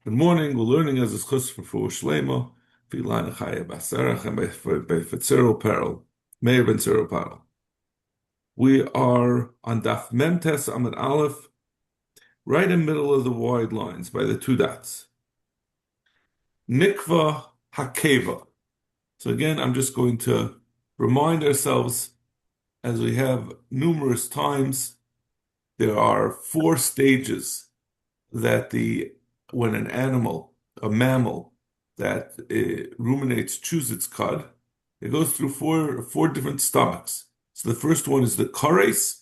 Good morning. We're learning as a chus for Shlema, Filana Chaya Basarach, and by Fitzero Peril, Meir Ben Zero Peril. We are on Daf Memtes Amid Aleph, right in the middle of the wide lines by the two dots. Nikva Hakeva. So again, I'm just going to remind ourselves, as we have numerous times, there are four stages that when an animal, a mammal that ruminates, chews its cud, it goes through four different stomachs. So the first one is the kares,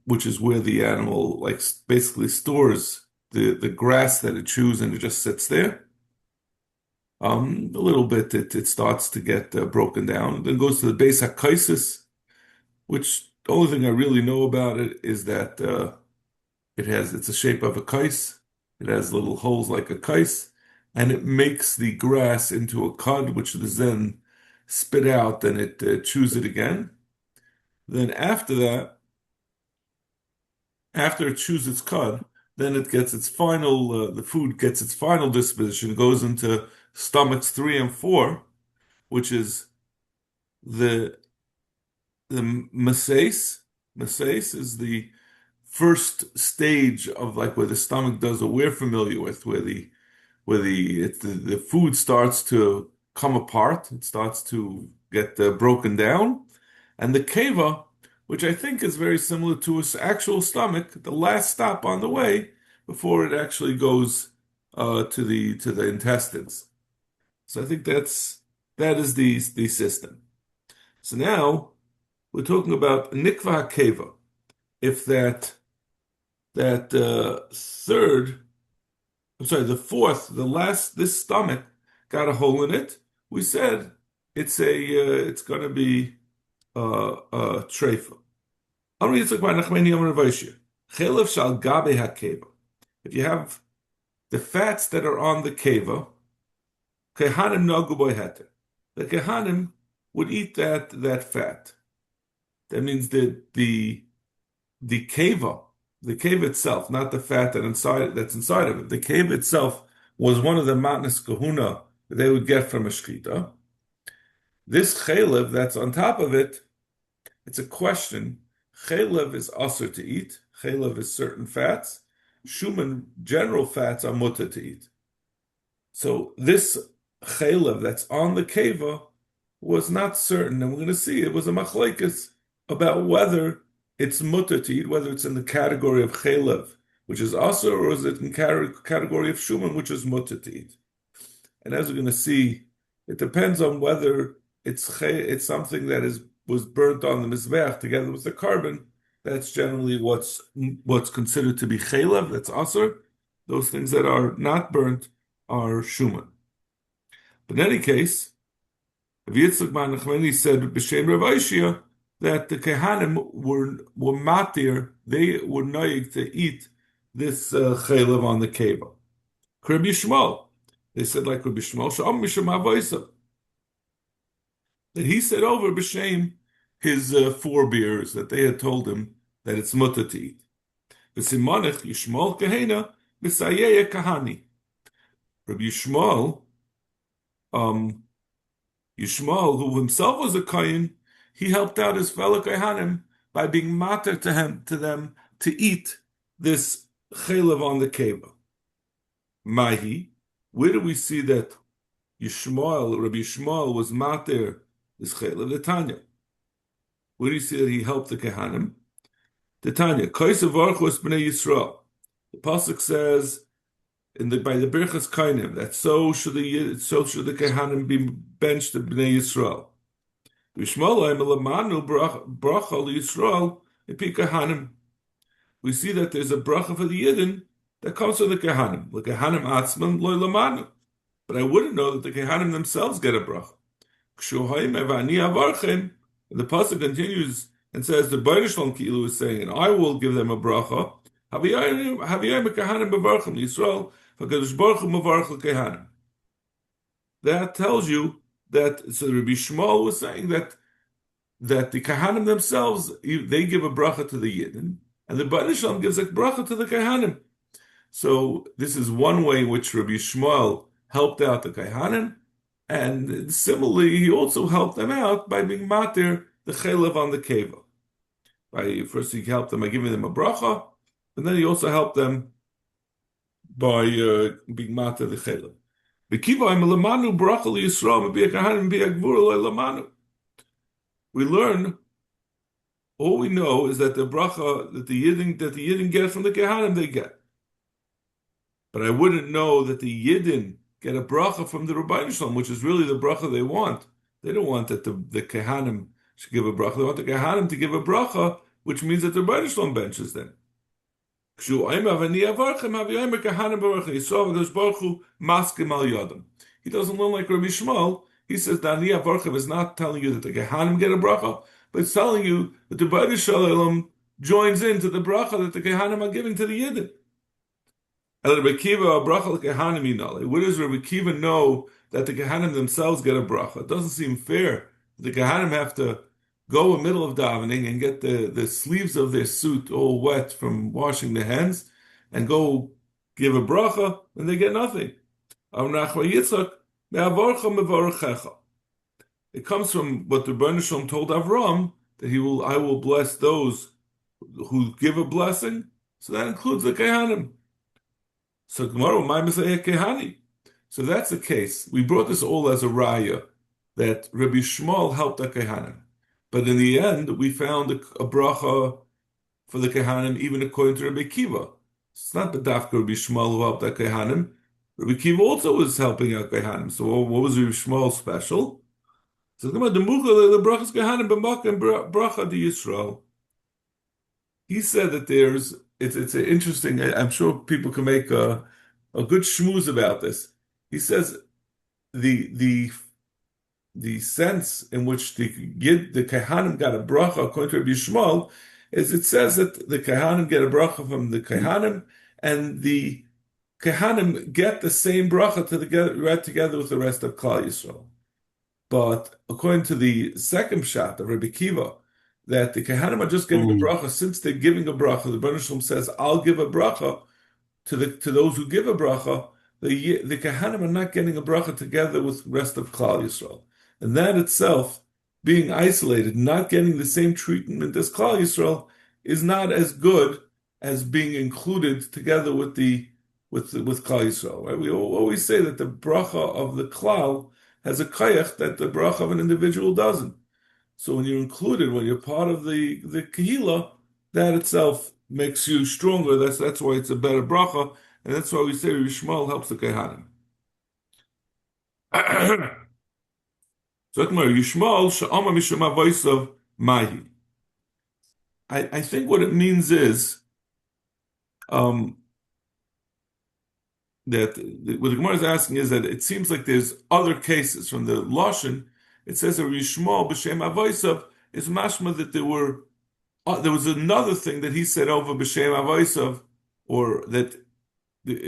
which is where the animal basically stores the grass that it chews, and it just sits there. A little bit it starts to get broken down. Then goes to the base hakaisis, which the only thing I really know about it is that it's a shape of a kais. It has little holes like a kais, and it makes the grass into a cud, which is then spit out, and it chews it again. Then after that, after it chews its cud, then it gets its final, the food gets its final disposition, goes into stomachs 3 and 4, which is the mases. Mases is the first stage of where the stomach does what we're familiar with, where the food starts to come apart, it starts to get broken down, and the keva, which I think is very similar to its actual stomach, the last stop on the way before it actually goes to the intestines. So I think that is the system. So now we're talking about nikva keva. If the fourth, the last, this stomach got a hole in it, we said it's going to be treifa. If you have the fats that are on the keva, the kehanim would eat that fat. That means that the keva itself, not the fat that's inside of it. The keva itself was one of the matnas kahuna that they would get from a shchita. This chaylev that's on top of it, it's a question. Chaylev is asur to eat. Chaylev is certain fats. Shuman, general fats, are mutter to eat. So this chaylev that's on the keva was not certain, and we're going to see it was a machlekes about whether it's mutter to eat, whether it's in the category of chaylev, which is asur, or is it in category of shuman, which is mutter to eat. And as we're going to see, it depends on whether it's something that was burnt on the mizbeach together with the carbon. That's generally what's considered to be chaylev, that's asur. Those things that are not burnt are shuman. But in any case, Yitzchak Bar Nachmani said b'shem Rav Aishia that the kehanim were matir, they were noig to eat this chaylev on the keva. Rabbi Yishmael, they said like Rabbi Yishmael, she'am mishum havoisa, that he said over b'shem his forebears that they had told him that it's mutter to eat. V'simanech Yishmael kahena b'sayeya kahani. Rabbi Yishmael, Yishmael, who himself was a kohen, he helped out his fellow kohanim by being mater to them to eat this chaylev on the keva. Mahi, where do we see that Rabbi Yishmael was mater this chaylev? The Tanya. Where do you see that he helped the kohanim? The Tanya. Koisav Archos Bnei Yisrael. The pasuk says by the Birchas Kainim that so should the Kehanim be benched to Bnei Yisrael. We see that there's a bracha for the Yidden that comes from the Kehanim. The Kehanim atzman loy lamanu. But I wouldn't know that the Kehanim themselves get a bracha. And the pasuk continues and says the Baruch Shalom Kilu is saying, and I will give them a bracha. That tells you that, so Rabbi Shmuel was saying that the Kahanim themselves, they give a bracha to the Yidden, and the Baruch Shalom gives a bracha to the Kahanim. So this is one way in which Rabbi Shmuel helped out the Kaihanim, and similarly, he also helped them out by being matir the chelev on the keva. First, he helped them by giving them a bracha, and then he also helped them by being matir the chelev. We learn, all we know is that the bracha that the Yidden get from the Kehanim, they get. But I wouldn't know that the Yidden get a bracha from the Rabbeinu Shalom, which is really the bracha they want. They don't want that the Kehanim should give a bracha. They want the Kehanim to give a bracha, which means that the Rabbeinu Shalom benches them. He doesn't learn like Rabbi Shmuel. He says that Ani Avarchem is not telling you that the Kehanim get a bracha, but it's telling you that the Rabbeinu Shalom joins into the bracha that the Kehanim are giving to the Yidden. What does Rabbi Kiva know that the Kehanim themselves get a bracha? It doesn't seem fair. The Kehanim have to go in the middle of davening and get the sleeves of their suit all wet from washing their hands and go give a bracha, and they get nothing. It comes from what the Rebbeinu Shalom told Avram, that I will bless those who give a blessing. So that includes the Kehanim. So tomorrow, Kehani. So that's the case. We brought this all as a raya that Rabbi Shmuel helped the Kehanim, but in the end, we found a bracha for the Kehanim, even according to Rabbi Kiva. It's not the dafka Rabbi Shmuel who helped the Kehanim. Rabbi Kiva also was helping out Kehanim. So what was Rabbi Shmuel special? So the brachas Kehanim b'makom bracha di Yisrael. He said that it's an interesting. I'm sure people can make a good shmooze about this. He says the sense in which the Kehanim got a bracha according to Rabbi Shmuel is it says that the Kehanim get a bracha from the Kehanim, and the Kehanim get the same bracha together with the rest of Klal Yisrael. But according to the second pshat of Rabbi Kiva, that the Kehanim are just giving a bracha. Since they're giving a bracha, the Rebbeinu Shalom says, "I'll give a bracha to those who give a bracha." The Kehanim are not getting a bracha together with the rest of Klal Yisrael, and that itself, being isolated, not getting the same treatment as Klal Yisrael, is not as good as being included together with Klal Yisrael. Right? We always say that the bracha of the Klal has a koyach that the bracha of an individual doesn't. So when you're included, when you're part of the kehila, that itself makes you stronger. That's why it's a better bracha, and that's why we say Rabbi Shmuel helps the Kehanim. I think what it means is that what the Gemara is asking is that it seems like there's other cases from the Lashon. It says that Yishmael b'shem avosav is mashma that there was another thing that he said over b'shem avosav, or that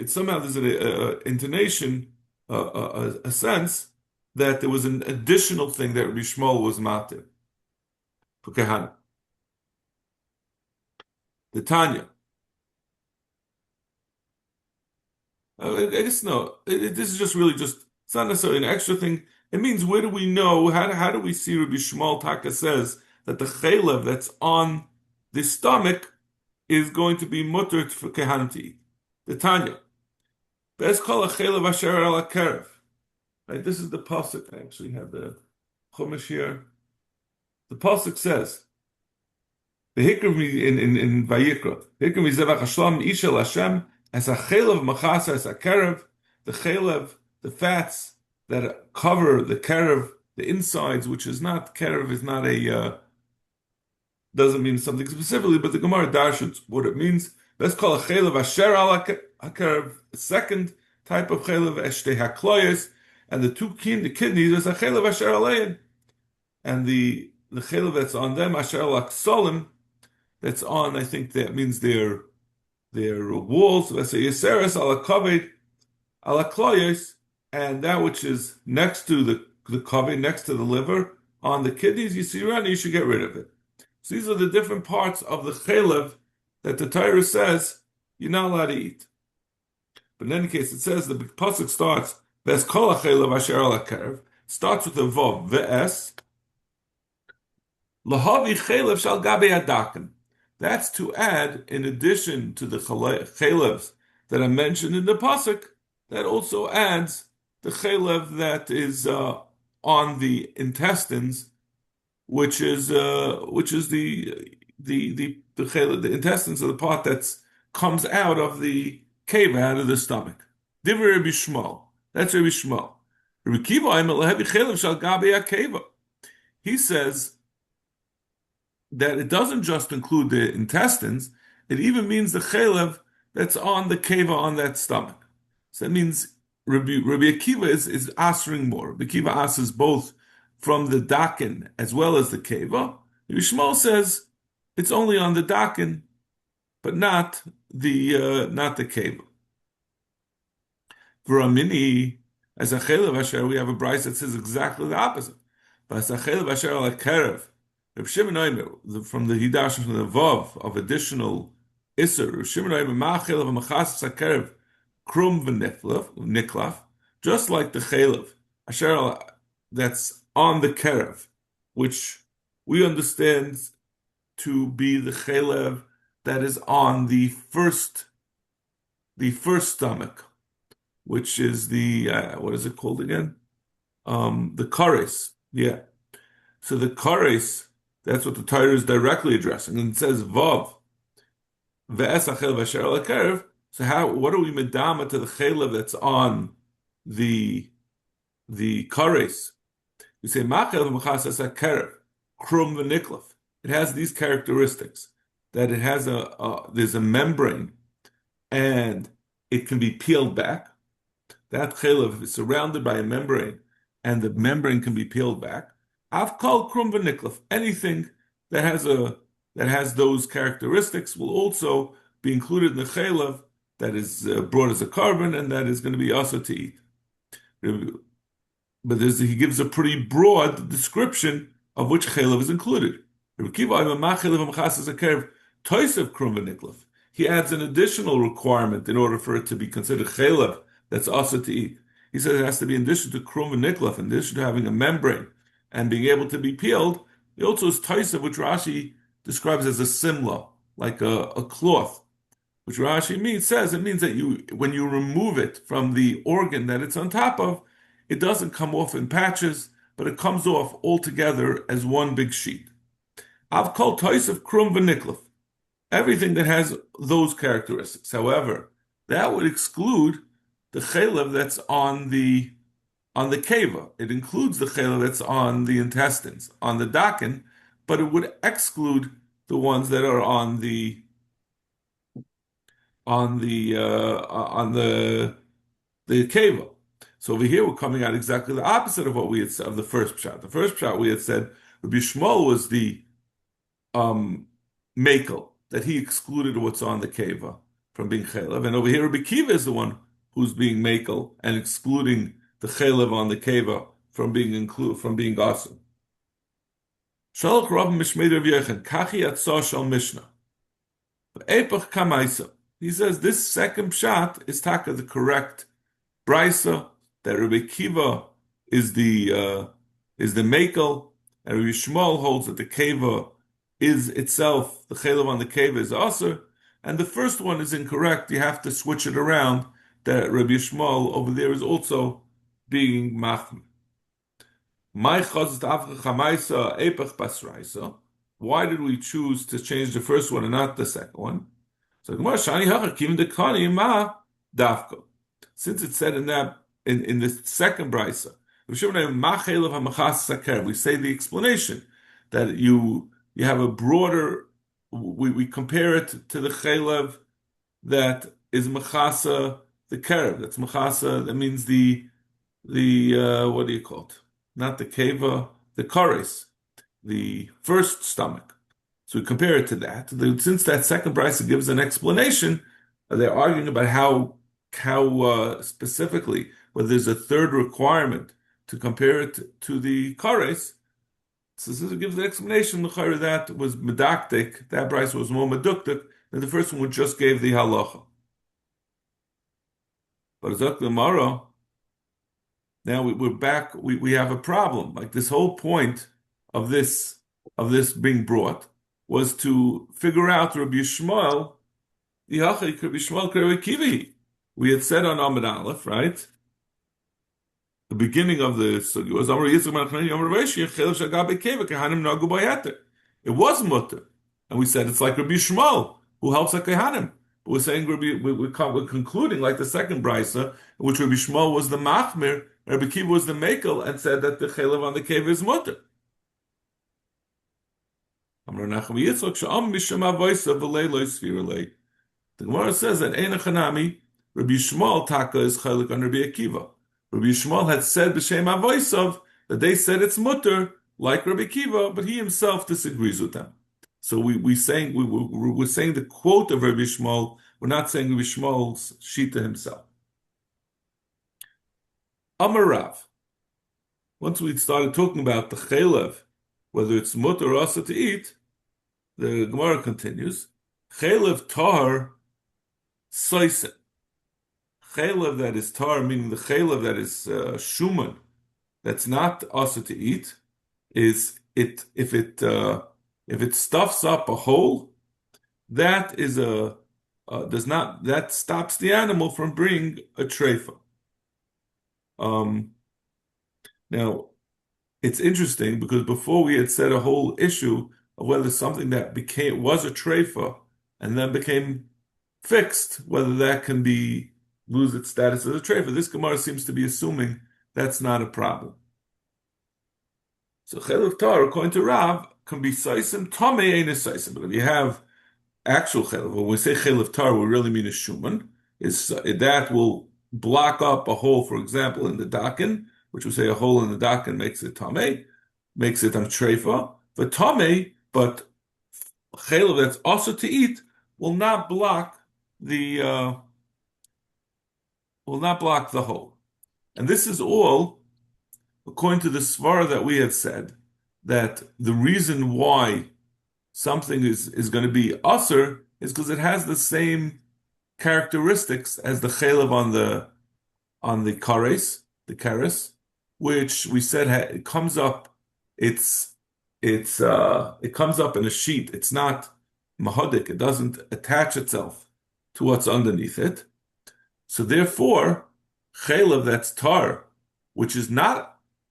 somehow there's an intonation, a sense that there was an additional thing that Rabbi Shmuel was matir for Kehanim. The Tanya. I guess no. This is just really it's not necessarily an extra thing. It means, where do we know, how do we see Rabbi Shmuel Taka says that the chaylev that's on the stomach is going to be mutter for Kehanim to eat? The Tanya. Bes kol ha-chaylev asher al ha-kerev. Right, this is the pasuk. I actually have the chumash here. The pasuk says, the hikram in Vayikra, hikram mizevach hashlam ishel Hashem, as ha-chaylev machasa as ha-kerev, the chaylev, the fats that cover the kerev, the insides, which is not, kerev is not doesn't mean something specifically, but the Gemara darshans what it means. Let's call a chaylev asher al ha-kerev, the second type of chaylev, eshtei ha-kloyes, and the kidneys is a chaylev asher alein, and the chaylev that's on them, asher al aksolim, that's on, I think that means their walls, let's say yeseres al kaved al kloyes, and that which is next to the kaved, next to the liver, on the kidneys, you see around, you should get rid of it. So these are the different parts of the chaylev that the Torah says you're not allowed to eat. But in any case, it says the pasuk starts Ves kol hachelav asher al hakerev, starts with a vav ves lahavi chelev shal gabe adakan. That's to add, in addition to the chelevs that are mentioned in the pasuk, that also adds the chelev that is on the intestines, which is the intestines of the part that comes out of the cave, out of the stomach. Divrei Rabbi Shmuel. That's Rabbi Shmuel. Rabbi Kiva, he says that it doesn't just include the intestines, it even means the chelev that's on the keva, on that stomach. So that means Rabbi Akiva is answering more. Rabbi Akiva asks both from the dakin as well as the keva. Rabbi Shmuel says it's only on the dakin, but not the keva. V'ramini, as a chelev asher, we have a brayso that says exactly the opposite. But as a chelev asher al hakerev, Reb Shimon Omer, from the Hidash, from the Vav of additional Isser, Reb Shimon Omer, Ma'achel of a Machas Sakerev, Krum v'Niklaf, just like the Chelev, Asher that's on the Kerev, which we understand to be the Chelev that is on the first stomach, which is the, what is it called again? The Kares, yeah. So the Kares, that's what the Torah is directly addressing. And it says Vav, Ve'es achel v'asher al hakerev. So what are we medama to the chelev that's on the kares? We say machel v'machas hakerev, krum v'niklaf. It has these characteristics, that it has there's a membrane, and it can be peeled back. That chelev is surrounded by a membrane, and the membrane can be peeled back. I've called krum v'niklaf. Anything that has those characteristics will also be included in the chelev that is brought as a carbon, and that is going to be also to eat. But he gives a pretty broad description of which chelev is included. He adds an additional requirement in order for it to be considered chelev that's also to eat. He says it has to be in addition to krum v'niklaf, in addition to having a membrane and being able to be peeled. It also is taisav, which Rashi describes as a simla, like a cloth, which Rashi means that when you remove it from the organ that it's on top of, it doesn't come off in patches, but it comes off altogether as one big sheet. I've called taisav krum v'niklaf, everything that has those characteristics. However, that would exclude the chelev that's on the keva. It includes the chelev that's on the intestines, on the dakin, but it would exclude the ones that are on the keva. So over here we're coming out exactly the opposite of what we had said of the first pshat. The first pshat we had said Rabbi Shmuel was the makel, that he excluded what's on the keva from being chelev, and over here Rabbi Kiva is the one who's being makel and excluding the chelev on the keva from being awesome. Shalach Rav Mishmei Rav Yechon Kachi Atzah Shal Mishnah. Epach Kamaisa. He says this second pshat is taka the correct brisa, that Rabbi Kiva is the makel, and Rabbi Shmuel holds that the keva is itself, the chelev on the keva is aser, and the first one is incorrect. You have to switch it around, that Rabbi Shmuel over there is also being machmir. Why did we choose to change the first one and not the second one? So since it said in the second brisa, we say the explanation that you have a broader. We compare it to the chelev that is machasa the kerev. That's machasa. That means the what do you call it? Not the keva, the kares, the first stomach. So we compare it to that. Since that second brisa gives an explanation, they're arguing about how specifically, whether there's a third requirement to compare it to the kares. So this gives an explanation. That was medaktik. That brisa was more meduktik, and the first one just gave the halacha. But Zok Gemara, now we're back. We have a problem. Like this whole point of this being brought was to figure out Rabbi Yishmael, Rabbi Yishmael Rabbi Kivi. We had said on Amud Aleph, right? The beginning of the sugi was it was mutter, and we said it's like Rabbi Shmuel who helps a kehanim. But we're saying we're concluding like the second brisa, in which Rabbi Shmuel was the machmir, Rabbi Kiva was the mekel, and said that the chelev on the cave is mutter. The Gemara says that Ein Chanami, Rabbi Yishmael Taka is chalik on Rabbi Akiva. Rabbi Yishmael had said b'shem avoisav that they said it's mutter like Rabbi Akiva, but he himself disagrees with them. So we're saying the quote of Rabbi Yishmael. We're not saying Rabbi Yishmael's shita himself. Amar Rav. Once we started talking about the chelev, whether it's mutter or asa to eat, the Gemara continues. Chelev tahar soisen. Chelev that is tar, meaning the chelev that is shuman, that's not asa to eat, is it if it stuffs up a hole, that is that stops the animal from bringing a treifa. Now it's interesting because before we had said a whole issue of whether something that was a treifa and then became fixed, whether that can lose its status as a treifa. This Gemara seems to be assuming that's not a problem. So chelev tar, according to Rav, can be saisim, tame ain't a saisim. But if you have actual chelev, when we say chelev tar, we really mean a shuman. That will block up a hole, for example, in the dakin, which we say a hole in the dakin makes it tame, makes it a treifa. But chelev that's also to eat will not block the hole. And this is all according to the svara that we had said, that the reason why something is going to be aser is because it has the same characteristics as the chelev on the kares, which we said it comes up. It comes up in a sheet. It's not mahodik. It doesn't attach itself to what's underneath it. So therefore, chelev that's tar, which is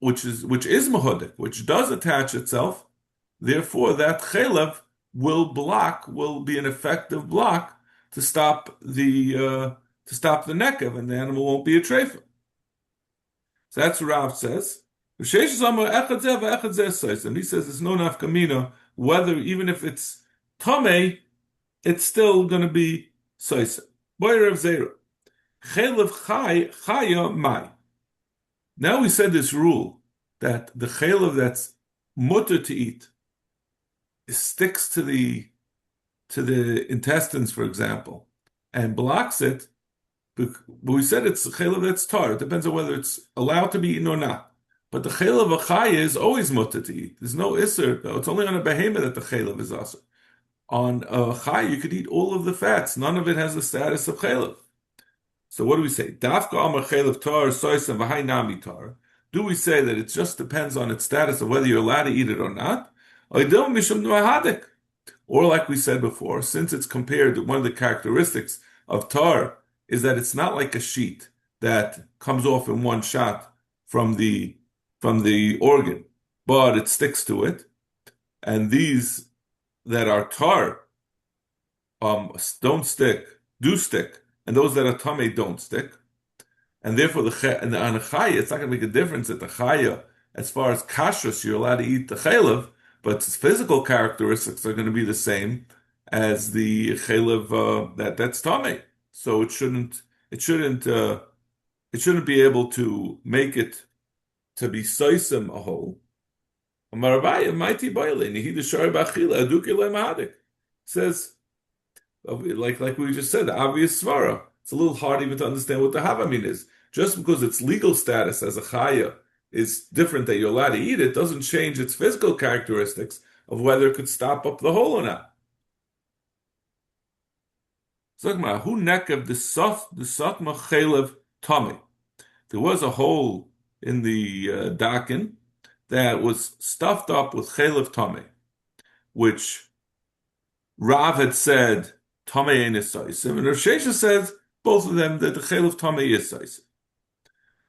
mahodik, which does attach itself, therefore that chelev will be an effective block to stop the nekev, and the animal won't be a treifa. So that's what Rav says. And he says it's no nafkamina whether even if it's tamei, it's still going to be soisa. Boy Rav Zera. Chelev chaya mai. Now we said this rule that the chelev that's mutter to eat sticks to the intestines, for example, and blocks it. But we said it's chelev that's tar. It depends on whether it's allowed to be eaten or not. But the chelev of chaya is always mutter to eat. There's no iser. It's only on a behemoth that the chelev is aser. On a chaya, you could eat all of the fats. None of it has the status of chelev. So what do we say? Dafka amar chelev tar soisen v'hai nami tar. Do we say that it just depends on its status of whether you're allowed to eat it or not? Or like we said before, since it's compared, one of the characteristics of tar is that it's not like a sheet that comes off in one shot from the organ, but it sticks to it. And these that are tar don't stick, do stick. And those that are tamei don't stick, and therefore on a chaya, it's not going to make a difference that the chaya, as far as kashrus, you're allowed to eat the chelev, but its physical characteristics are going to be the same as the chelev that's tamei. So it shouldn't be able to make it to be soisim a whole. Says. Like we just said, the obvious svara. It's a little hard even to understand what the havamin is. Just because its legal status as a chaya is different that you're allowed to eat it, doesn't change its physical characteristics of whether it could stop up the hole or not. So who nekev the satma chelev tummy. There was a hole in the dakin that was stuffed up with chaylev tummy, which Rav had said tummy ain't isaisim, and Rav Shesha says both of them that the chaylev tummy is isaisim.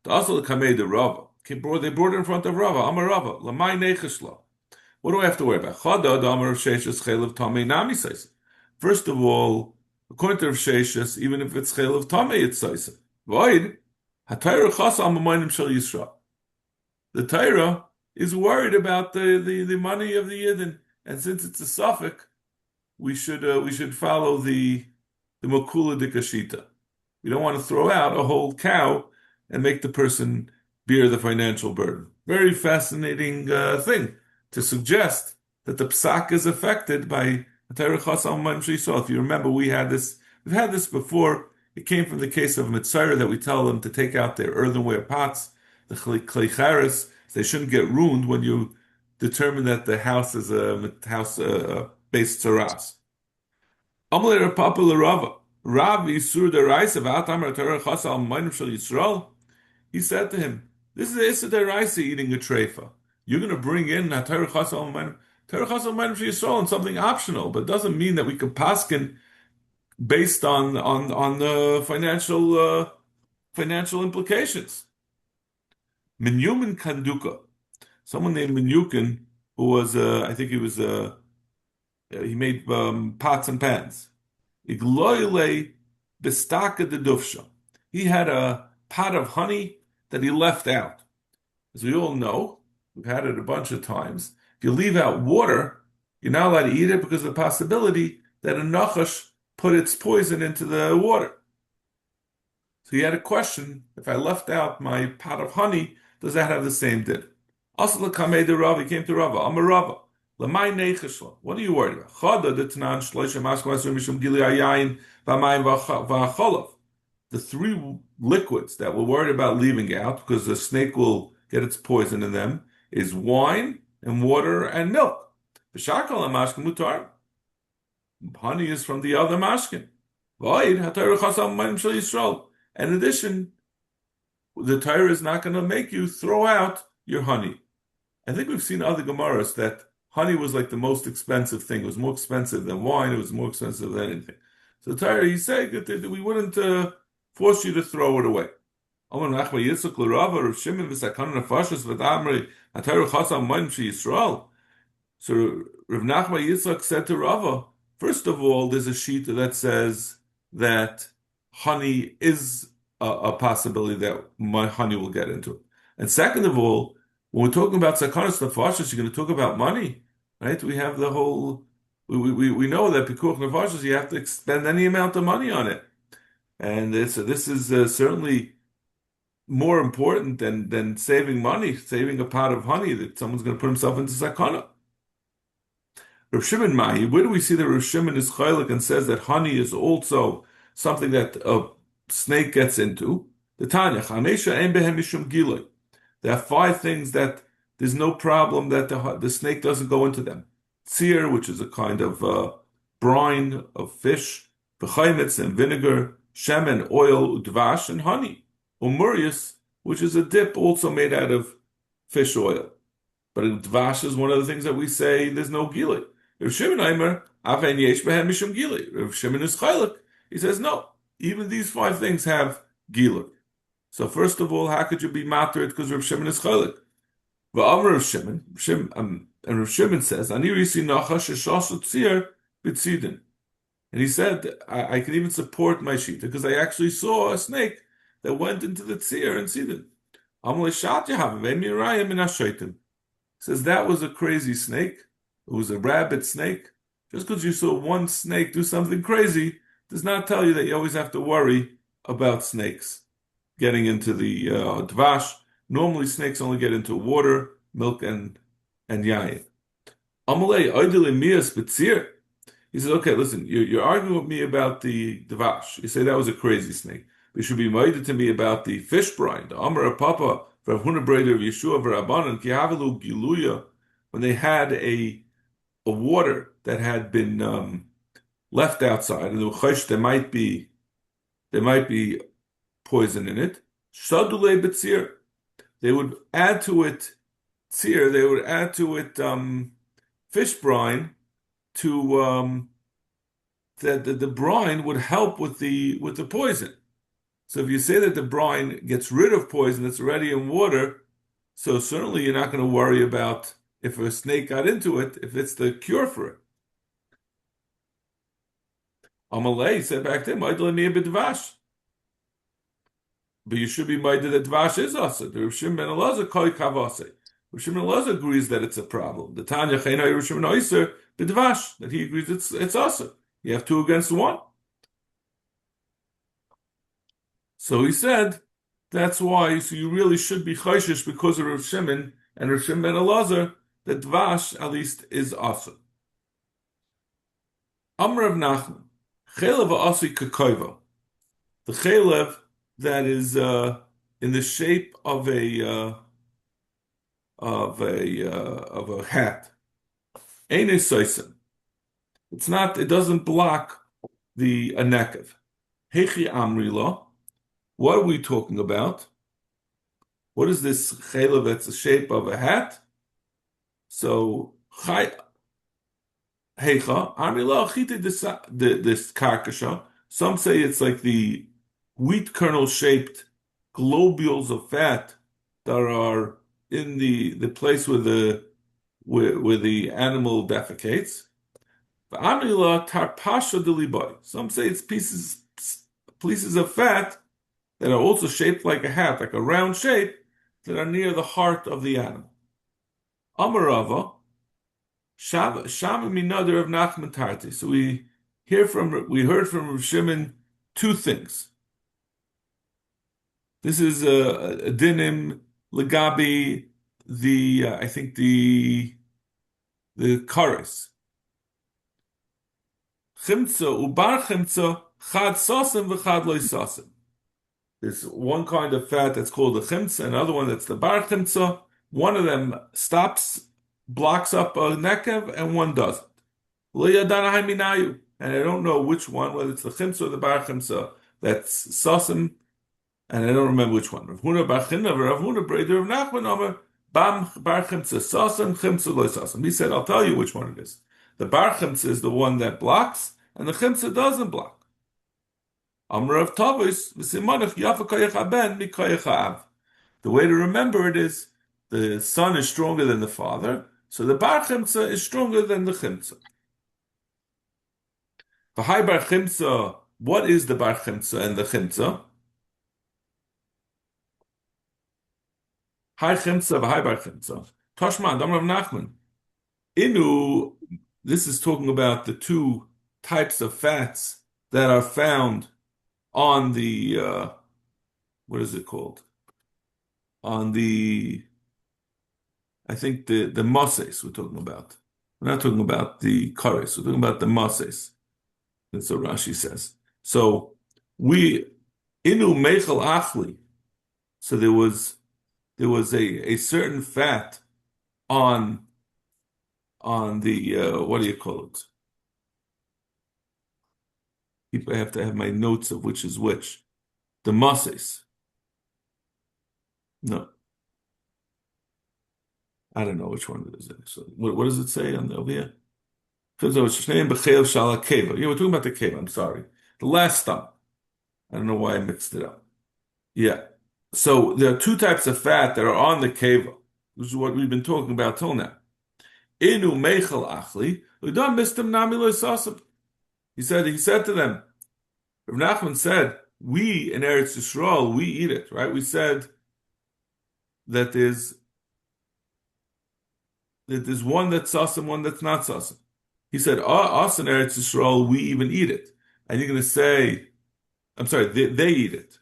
Also the kamei the Rava. They brought it in front of Rava. Amar Rava, lamai necheshla. What do I have to worry about? Chada the Amar Rav Shesha's chaylev tummy nami isaisim. First of all, according to Rav Shesha, even if it's chaylev tummy, it's isaisim. Void. HaTorah chasa al mamayim shel Yisrael. The Torah is worried about the money of the Yidden, and since it's a suffix, we should follow the Makula de Kashita. We don't want to throw out a whole cow and make the person bear the financial burden. Very fascinating thing to suggest that the psak is affected by HaTorah chasa al mamayim shel Yisrael. If you remember, we've had this before. It came from the case of Mitzvah that we tell them to take out their earthenware pots, the kleicharis. They shouldn't get ruined when you determine that the house is a house based tzaras. Amalei Papa Rava, Rav Yisur deraisa v'atamar Torah chasa al ma'inim shel Yisrael. He said to him, "This is Issa deraisa eating a treifa. You're going to bring in Torah chasa al ma'inim shel Yisrael and something optional, but it doesn't mean that we can paskin based on the financial implications." Minyumin Kanduka, someone named Minyukin, who was I think he made pots and pans. Igloile bistaka de dufsha. He had a pot of honey that he left out. As we all know, we've had it a bunch of times. If you leave out water, you're not allowed to eat it because of the possibility that a nachash put its poison into the water. So he had a question: if I left out my pot of honey, does that have the same din? Also, the kamei de Rava, he came to Rava. Amar Rava, lamai necheshla. What are you worried about? Chada de tanan shloisha maskvasur mishum gili ayayin v'amayim v'acholav. The three liquids that we're worried about leaving out because the snake will get its poison in them is wine and water and milk. V'shakal amashkin mutar. Honey is from the other mashkin. Void HaTorah chasa al ma'inim shel Yisrael. In addition, the Torah is not going to make you throw out your honey. I think we've seen other Gemaras that honey was like the most expensive thing. It was more expensive than wine. It was more expensive than anything. So the Torah, he's saying that we wouldn't force you to throw it away. So Rav Nachman Yitzchak said to Rava, first of all, there's a sheet that says that honey is a possibility that my honey will get into it. And second of all, when we're talking about sakanas nefashos, you're going to talk about money, right? We have the whole, we know that pikuach nefashos, you have to spend any amount of money on it. And this is certainly more important than saving money, saving a pot of honey that someone's going to put himself into sakana. Rav Shimon Mahi, where do we see that Rav Shimon is chaylik and says that honey is also something that a snake gets into? The Tanya, Chamesha ein behem mishum giloi. There are 5 things that there's no problem that the snake doesn't go into them. Tzir, which is a kind of brine of fish, v'chaimetz and vinegar, shemen, oil, udvash, and honey. Umurius, which is a dip also made out of fish oil. But dvash is one of the things that we say there's no gilui. Rav Shimon Aimer, afen yesh behem mishum gilui. Rav Shimon is chaylik. He says no. Even these 5 things have gilui. So first of all, how could you be matter because Rav Shimon is chaylik? V'amar Rav Shimon, and Rav Shimon says, ani risi nachash sheshashu tzir b'tzidin. And he said, I can even support my shita because I actually saw a snake that went into the tzir and sidin. Amalei shat yahav ve'mirayim min hashaitim. Says that was a crazy snake. It was a rabbit snake. Just because you saw one snake do something crazy does not tell you that you always have to worry about snakes getting into the dvash. Normally, snakes only get into water, milk, and yayin. Amalei oidele mias betzir. He says, okay, listen, you're arguing with me about the dvash. You say that was a crazy snake. But you should be minded to me about the fish brine, the Amar Papa, Rav Huna Breder of Yeshua V'Rabbanan, Ki Havelu Giluya, when they had a water that had been left outside, and there might be poison in it. Shadule betzir. They would add to it tzir. They would add to it fish brine to that the brine would help with the poison. So if you say that the brine gets rid of poison that's already in water, so certainly you're not going to worry about if a snake got into it, if it's the cure for it. Amalei said back then, "Ma'idla niya b'dvash." But you should be minded that dvash is asa. The Rav Shimon ben Elazar koi kavase. Rav Shimon ben Elazar agrees that it's a problem. The Tanya Chena Rav Shimon Oiser b'dvash, that he agrees it's asa. You have two against one. So he said that's why. So you really should be chayshish because of Rav Shimon and Rav Shimon ben Elazar that dvash at least is asa. Amr of Nachman chelev asi kakoiva. The chelev that is in the shape of a hat. Ein soisen. It's not. It doesn't block the anekev. Hechi amrila. What are we talking about? What is this chayla that's the shape of a hat? So hecha amrila chite this karkasha. Some say it's like the wheat kernel shaped globules of fat that are in the place where the animal defecates. Some say it's pieces of fat that are also shaped like a hat, like a round shape, that are near the heart of the animal. Amarava, Shama Minader of Nachman Tarti. So we heard from Rav Shimon two things. This is a dinim legabi I think the kares. Chimtza ubar chimtza chad sasim v'chad loy sasim. There's one kind of fat that's called the chimtza, and another one that's the bar chimtza. One of them blocks up a nekev, and one doesn't. Lo yadana haminayu, and I don't know which one, whether it's the chimtza or the bar chimtza that's sasim, and I don't remember which one. Rav Huna bar Chinna, Rav Huna breder of Nachman Omer, bam bar chimtza sasim, chimtza loy sasim. He said, I'll tell you which one it is. The bar chimtza is the one that blocks, and the chimtza doesn't block. Amr of Tavis, v'simonach yafa koyach haben mikoyach ha'av. The way to remember it is the son is stronger than the father, so the bar chimtza is stronger than the chimtza. V'hai bar chimtza, what is the bar chimtza and the chimtza? Hai chimtza v'hai bar chimtza. Toshman, Amr of Nachman. Inu, this is talking about the two types of fats that are found on the what is it called? On the, I think the moses we're talking about. We're not talking about the kares. We're talking about the moses. That's what Rashi says. So we inu meichel achli. So there was a certain fat on the what do you call it? I have to have my notes of which is which. The moses. No. I don't know which one it is. So what does it say on over here? Yeah, we're talking about the keva. I'm sorry. The last stump. I don't know why I mixed it up. Yeah. So there are two types of fat that are on the keva. This is what we've been talking about till now. Inu meichel achli. He said to them, Rav Nachman said, we in Eretz Yisrael, we eat it, right? We said that there's one that's sasim, one that's not sasim. He said, us in Eretz Yisrael, we even eat it. And you're going to say, I'm sorry, they eat it.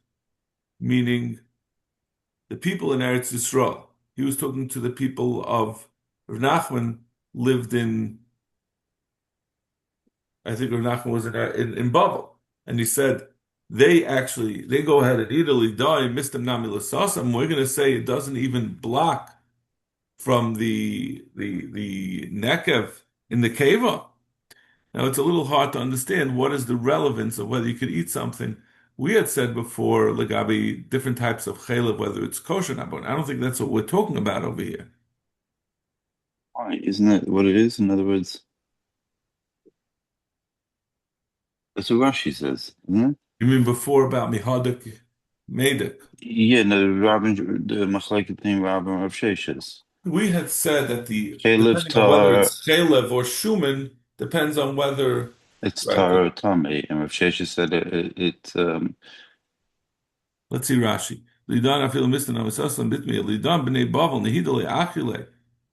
Meaning the people in Eretz Yisrael. He was talking to the people of Rav Nachman lived in, I think Rav Nachman was in Babel. And he said, they go ahead and eat it, die, mistam nami l'sasam. We're going to say it doesn't even block from the nekev in the keva. Now it's a little hard to understand what is the relevance of whether you could eat something we had said before, Lagabi, different types of chaylev, whether it's kosher or not, but I don't think that's what we're talking about over here. Why? Isn't that what it is? In other words, that's what Rashi says, isn't it? You mean before about mihadik, medik? Yeah, no, the machlekes between Rabban and Rav Sheshes. We had said that Caliph depending on whether tar, it's chaylev or shuman, depends on whether, it's right? tar or tummy, and Rav Sheshes said Let's see Rashi. Lidan afil mistan amisaslam bitmi lidan b'nei bavel nehidale achile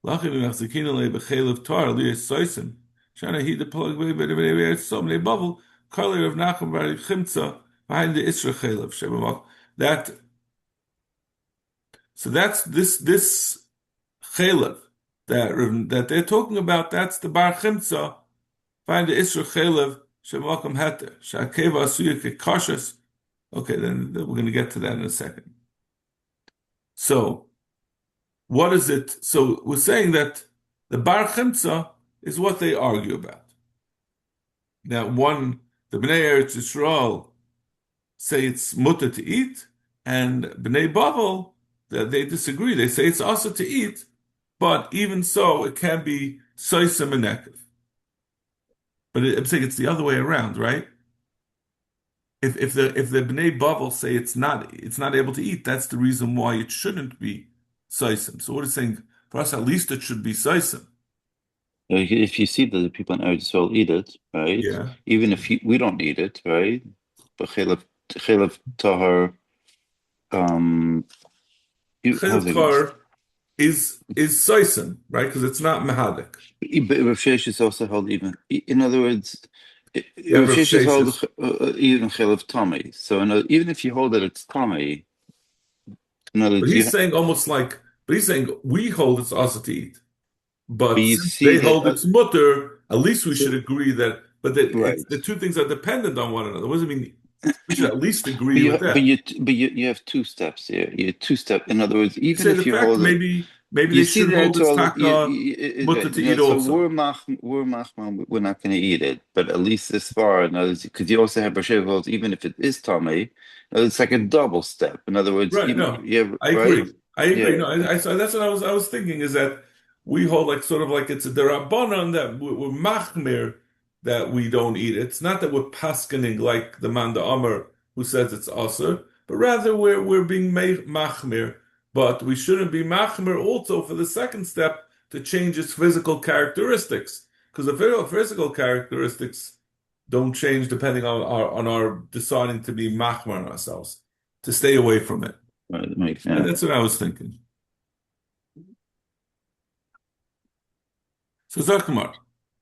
lachim imachzikina b'chelev tar liyas soisim shana hida plug b'nei so b'nei bavel karli Rav Nachum bar chimtza behind the isra chelev shebamak. That so that's this chelev that they're talking about. That's the bar chimtza behind the isra chelev shebamakam heter shakeva asuya kekashas. Okay, then we're going to get to that in a second. So, what is it? So, we're saying that the Bar Chimtza is what they argue about. Now, the Bnei Eretz Yisrael say it's mutter to eat, and Bnei Bavel, they disagree. They say it's also to eat, but even so, it can be soisim and nekev. But I'm saying it's the other way around, right? If the Bnei Bavel say it's not able to eat, that's the reason why it shouldn't be saisim. So what is saying for us, at least it should be saisim. if you see that the people in Eretz Yisrael eat it, right? Yeah. Even if we don't eat it, right? But Caliph tahar, um, how's Chilv it going? Tar is saisim, right? Because it's not mehadik. But Rav Sheshes also held even. In other words, You have Rav Rav Sheshes held Sheshes, even Caliph tummy. So even if you hold that it's tummy, in other but words, he's saying almost like, but he's saying we hold it's also to eat, but but you since see they that. hold it's mutter, at least we should So agree that. But that it's right. the two things are dependent on one another. What does it mean? We should at least But agree you with that. you have two steps here. You have two step. In other words, You even say the if you fact hold it, maybe you they see should there hold it's its all taka mutter to eat so also. we're machman, we're not going to eat it, but at least this far. In other words, because you also have Rashev holds even if it is tummy, it's like a double step. In other words, Right. even No, you have I right, agree. I agree. yeah. No, so that's what I was thinking is that we hold like sort of like it's a derabanan that we're machmir that we don't eat it. It's not that we're paskening like the Manda Amr who says it's usr, but rather we're being machmir. But we shouldn't be machmir also for the second step to change its physical characteristics because the physical characteristics don't change depending on our deciding to be machmir on ourselves to stay away from it. Right, that makes And sense. that's what I was thinking. So Zakmar.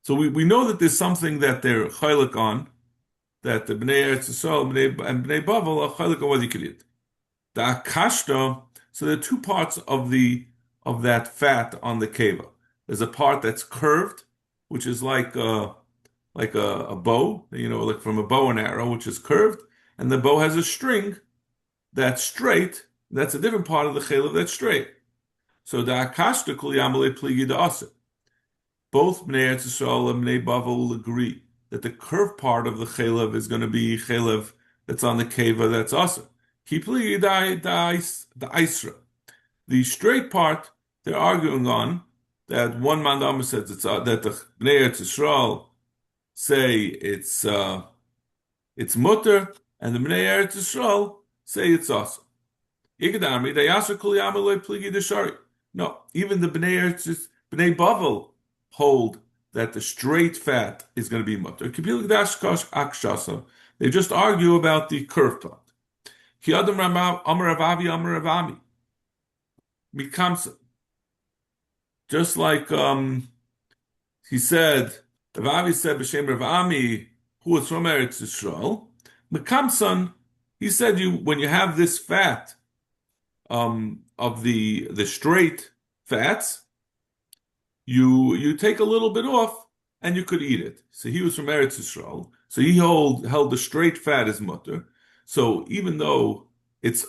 So we know that there's something that they're chaylik on, that the Bnei Eretz Yisrael and Bnei Bavel are chaylik on whether you could eat. The akashta, so there are two parts of that fat on the keva. There's a part that's curved, which is like a bow, like from a bow and arrow, which is curved, and the bow has a string that's straight. That's a different part of the chaylev that's straight. So the akashta kol yamalei pligi da'aseh. Both Bnei Eretz Yisrael and Bnei Bavel will agree that the curved part of the chaylev is going to be chaylev that's on the keva that's awesome. Keep the isra. The straight part they're arguing on that one mandama says that the Bnei Eretz Yisrael say it's mutter and the Bnei Eretz Yisrael say it's awesome. No, even the Bnei Bavel hold that the straight fat is going to be mutter. They just argue about the curved part. Just like he said, Ravavi said b'shem Rav Ami, who was from Eretz Yisrael. Mekamsan, he said when you have this fat of the straight fats, you take a little bit off and you could eat it. So he was from Eretz Yisrael, so he held the straight fat as mutter. So even though it's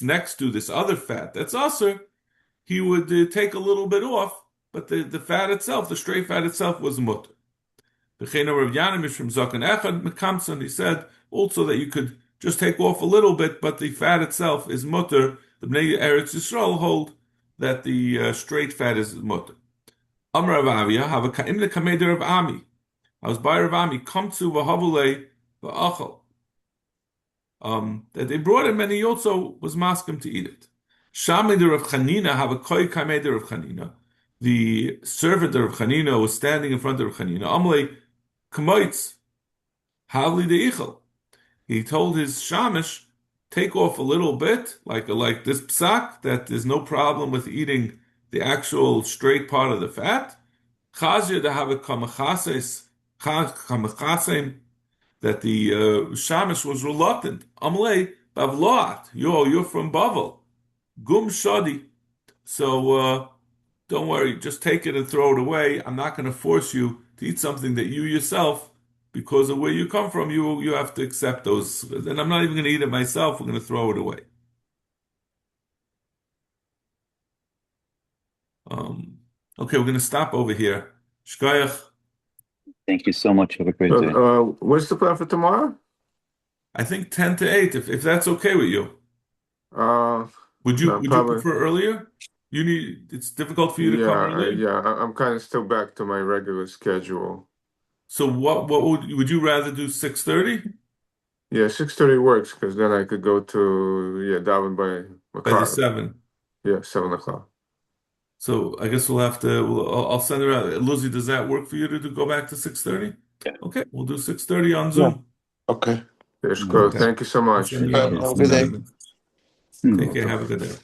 next to this other fat that's aser, he would take a little bit off, but the fat itself, the straight fat itself, was mutter. V'chein Rav Yanim is from Zaken Echad Mekamson. He said also that you could just take off a little bit, but the fat itself is mutter. The Bnei Eretz Yisrael hold that the straight fat is mutter. Amar Rav Avia have a ka'imne kameder of Ami. I was by Rav Ami. Come to v'havule v'achal. That they brought him and he also was maskim to eat it. Shameder of Chanina have a koi kameder of Chanina. The servant of Chanina was standing in front of Chanina. Amle kamoitz havli deichel. He told his shamish, take off a little bit, like this psak, that there's no problem with eating the actual straight part of the fat. Chazir to have a kamachases, that the shamish was reluctant. Amle bavloat, you're from Bavel. Gum shadi. So don't worry, just take it and throw it away. I'm not going to force you to eat something that you yourself, because of where you come from, you have to accept those. And I'm not even going to eat it myself. We're going to throw it away. Okay, we're going to stop over here. Shkoyach. Thank you so much. Have a great day. What's the plan for tomorrow? I think 10 to 8, if that's okay with you. Would you prefer earlier? It's difficult for you to come early? Yeah, I'm kind of still back to my regular schedule. So what would you rather do 6:30? Yeah, 6:30 works because then I could go to daven by By the Makar. 7. Yeah, 7 o'clock. So I guess I'll send her out. Lizzie, does that work for you to go back to 6:30? Yeah. Okay, we'll do 6:30 on Zoom. Okay. Yes, good. Okay. Thank you so much. Have a good day. Take care. Have a good day.